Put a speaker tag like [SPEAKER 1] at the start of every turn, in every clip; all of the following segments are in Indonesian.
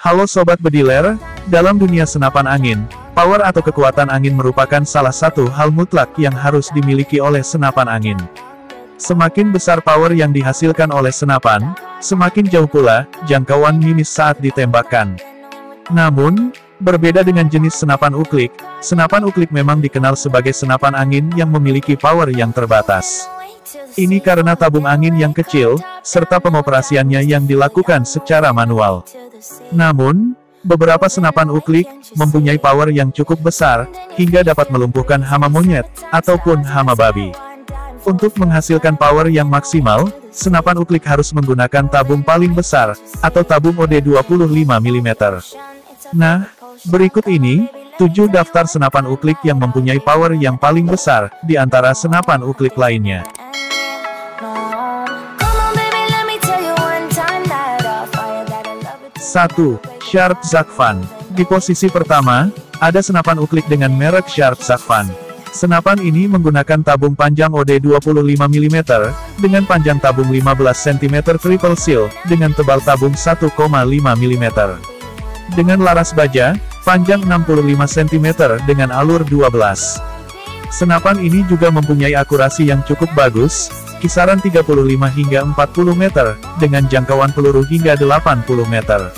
[SPEAKER 1] Halo Sobat Bediler, dalam dunia senapan angin, power atau kekuatan angin merupakan salah satu hal mutlak yang harus dimiliki oleh senapan angin. Semakin besar power yang dihasilkan oleh senapan, semakin jauh pula jangkauan mimis saat ditembakkan. Namun, berbeda dengan jenis senapan uklik memang dikenal sebagai senapan angin yang memiliki power yang terbatas. Ini karena tabung angin yang kecil, serta pengoperasiannya yang dilakukan secara manual. Namun, beberapa senapan uklik mempunyai power yang cukup besar, hingga dapat melumpuhkan hama monyet, ataupun hama babi. Untuk menghasilkan power yang maksimal, senapan uklik harus menggunakan tabung paling besar, atau tabung OD 25 mm. Nah, berikut ini, 7 daftar senapan uklik yang mempunyai power yang paling besar, di antara senapan uklik lainnya. 1. Sharp Zakvan. Di posisi pertama, ada senapan uklik dengan merek Sharp Zakvan. Senapan ini menggunakan tabung panjang OD 25 mm, dengan panjang tabung 15 cm triple seal, dengan tebal tabung 1,5 mm. Dengan laras baja, panjang 65 cm dengan alur 12. Senapan ini juga mempunyai akurasi yang cukup bagus, kisaran 35 hingga 40 meter, dengan jangkauan peluru hingga 80 meter.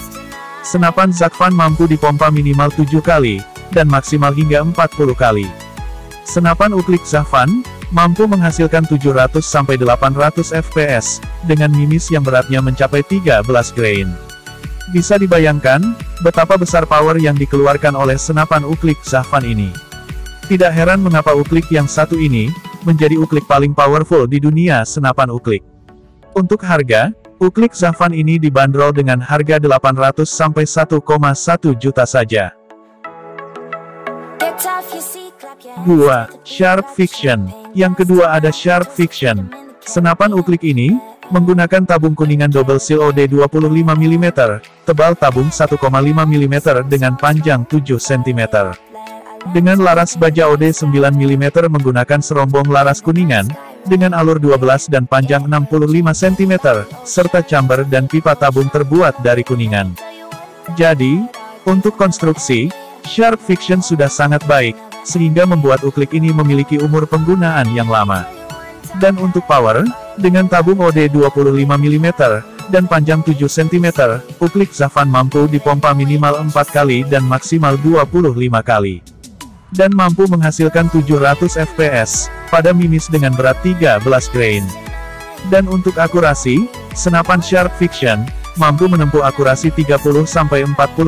[SPEAKER 1] Senapan Zakvan mampu dipompa minimal 7 kali, dan maksimal hingga 40 kali. Senapan uklik Zakvan mampu menghasilkan 700-800 fps, dengan mimis yang beratnya mencapai 13 grain. Bisa dibayangkan, betapa besar power yang dikeluarkan oleh senapan uklik Zakvan ini. Tidak heran mengapa uklik yang satu ini, menjadi uklik paling powerful di dunia senapan uklik. Untuk harga, uklik Zakvan ini dibanderol dengan harga 800 sampai 1,1 juta saja. 2. Sharp Fiction. Yang kedua ada Sharp Fiction. Senapan uklik ini, menggunakan tabung kuningan double seal OD 25 mm, tebal tabung 1,5 mm dengan panjang 7 cm. Dengan laras baja OD 9 mm menggunakan serombong laras kuningan, dengan alur 12 dan panjang 65 cm, serta chamber dan pipa tabung terbuat dari kuningan. Jadi, untuk konstruksi, Sharp Fiction sudah sangat baik, sehingga membuat uklik ini memiliki umur penggunaan yang lama. Dan untuk power, dengan tabung OD 25 mm, dan panjang 7 cm, uklik Zakvan mampu dipompa minimal 4 kali dan maksimal 25 kali. Dan mampu menghasilkan 700 fps, pada mimis dengan berat 13 grain. Dan untuk akurasi, senapan Sharp Fiction, mampu menempuh akurasi 30-40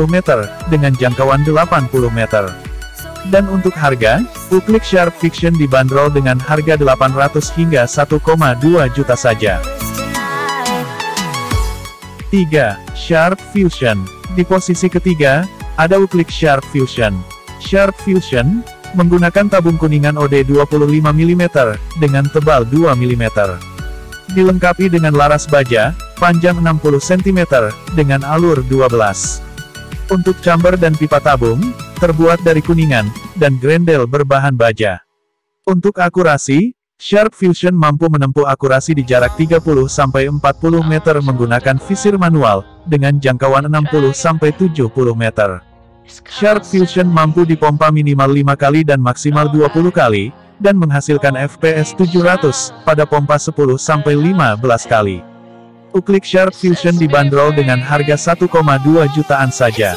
[SPEAKER 1] meter, dengan jangkauan 80 meter. Dan untuk harga, uklik Sharp Fiction dibanderol dengan harga 800 hingga 1,2 juta saja. 3. Sharp Fusion. Di posisi ketiga, ada uklik Sharp Fusion. Sharp Fusion, menggunakan tabung kuningan OD 25 mm, dengan tebal 2 mm. Dilengkapi dengan laras baja, panjang 60 cm, dengan alur 12. Untuk chamber dan pipa tabung, terbuat dari kuningan, dan grendel berbahan baja. Untuk akurasi, Sharp Fusion mampu menempuh akurasi di jarak 30-40 meter menggunakan visir manual, dengan jangkauan 60-70 meter. Sharp Fusion mampu dipompa minimal 5 kali dan maksimal 20 kali, dan menghasilkan FPS 700, pada pompa 10-15 kali. Uklik Sharp Fusion dibanderol dengan harga 1,2 jutaan saja.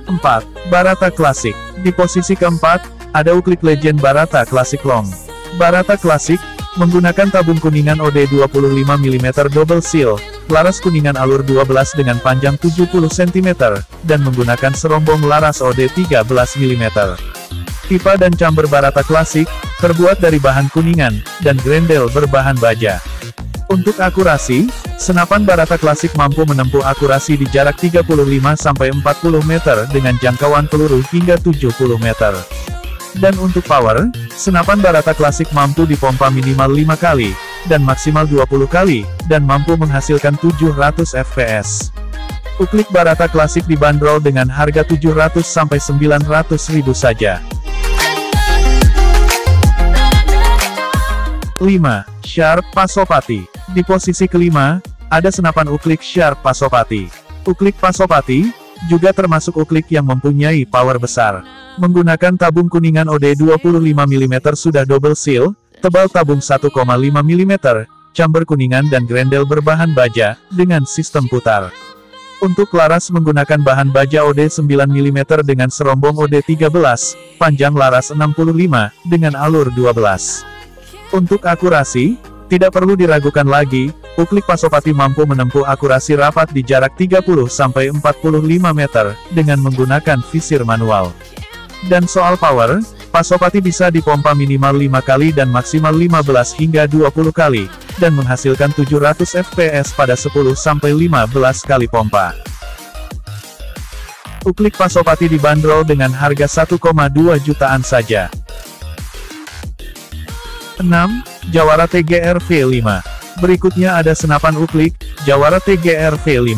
[SPEAKER 1] 4. Barata Classic. Di posisi keempat, ada uklik Legend Barata Classic Long. Barata Classic, menggunakan tabung kuningan OD 25 mm double seal, laras kuningan alur 12 dengan panjang 70 cm, dan menggunakan serombong laras OD 13 mm. Pipa dan chamber Barata Classic, terbuat dari bahan kuningan, dan grendel berbahan baja. Untuk akurasi, senapan Barata Classic mampu menempuh akurasi di jarak 35-40 meter dengan jangkauan peluru hingga 70 meter. Dan untuk power, senapan Barata Classic mampu dipompa minimal 5 kali, dan maksimal 20 kali, dan mampu menghasilkan 700 fps. Uklik Barata Classic dibanderol dengan harga 700-900 ribu saja. 5. Sharp Pasopati. Di posisi kelima, ada senapan uklik Sharp Pasopati. Uklik Pasopati juga termasuk uklik yang mempunyai power besar. Menggunakan tabung kuningan OD 25 mm sudah double seal, tebal tabung 1,5 mm, chamber kuningan dan grendel berbahan baja, dengan sistem putar. Untuk laras menggunakan bahan baja OD 9 mm dengan serombong OD 13, panjang laras 65, dengan alur 12. Untuk akurasi, tidak perlu diragukan lagi, uklik Pasopati mampu menempuh akurasi rapat di jarak 30-45 meter, dengan menggunakan visir manual. Dan soal power, Pasopati bisa dipompa minimal 5 kali dan maksimal 15 hingga 20 kali, dan menghasilkan 700 fps pada 10-15 kali pompa. Uklik Pasopati dibanderol dengan harga 1,2 jutaan saja. 6. Jawara TGR V5. Berikutnya ada senapan uklik, Jawara TGR V5.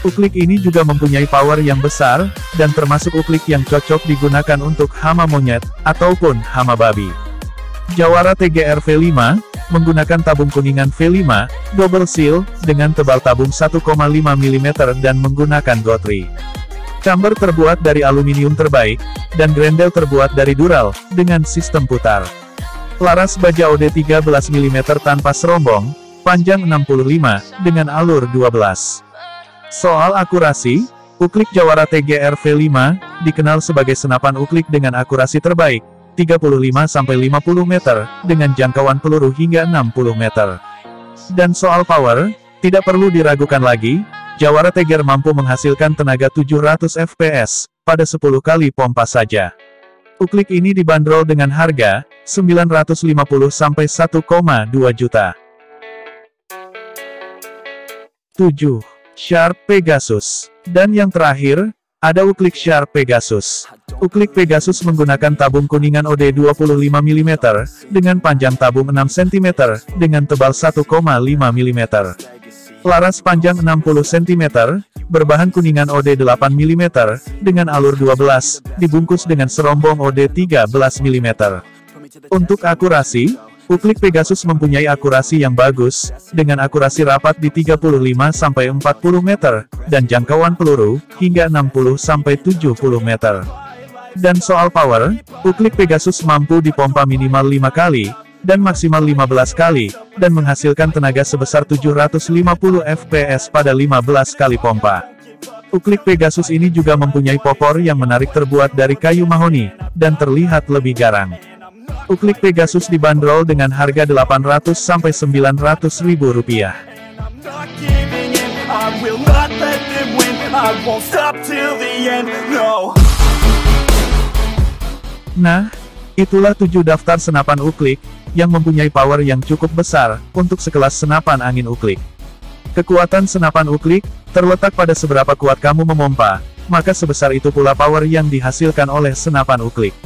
[SPEAKER 1] Uklik ini juga mempunyai power yang besar, dan termasuk uklik yang cocok digunakan untuk hama monyet, ataupun hama babi. Jawara TGR V5, menggunakan tabung kuningan V5, double seal, dengan tebal tabung 1,5 mm dan menggunakan gotri. Chamber terbuat dari aluminium terbaik, dan grendel terbuat dari dural, dengan sistem putar. Laras baja OD 13 mm tanpa serombong, panjang 65, dengan alur 12. Soal akurasi, uklik Jawara TGR V5, dikenal sebagai senapan uklik dengan akurasi terbaik, 35-50 meter, dengan jangkauan peluru hingga 60 meter. Dan soal power, tidak perlu diragukan lagi, Jawara TGR mampu menghasilkan tenaga 700 fps, pada 10 kali pompa saja. Uklik ini dibanderol dengan harga, 950-1,2 juta. 7. Sharp Pegasus. Dan yang terakhir, ada uklik Sharp Pegasus. Uklik Pegasus menggunakan tabung kuningan OD 25 mm, dengan panjang tabung 6 cm, dengan tebal 1,5 mm. Laras panjang 60 cm, berbahan kuningan OD 8 mm, dengan alur 12, dibungkus dengan serombong OD 13 mm. Untuk akurasi, uklik Pegasus mempunyai akurasi yang bagus, dengan akurasi rapat di 35-40 meter, dan jangkauan peluru, hingga 60-70 meter. Dan soal power, uklik Pegasus mampu dipompa minimal 5 kali, dan maksimal 15 kali, dan menghasilkan tenaga sebesar 750 fps pada 15 kali pompa. Uklik Pegasus ini juga mempunyai popor yang menarik terbuat dari kayu mahoni, dan terlihat lebih garang. Uklik Pegasus dibanderol dengan harga Rp800-900 ribu. Nah, itulah 7 daftar senapan uklik, yang mempunyai power yang cukup besar, untuk sekelas senapan angin uklik. Kekuatan senapan uklik, terletak pada seberapa kuat kamu memompa, maka sebesar itu pula power yang dihasilkan oleh senapan uklik.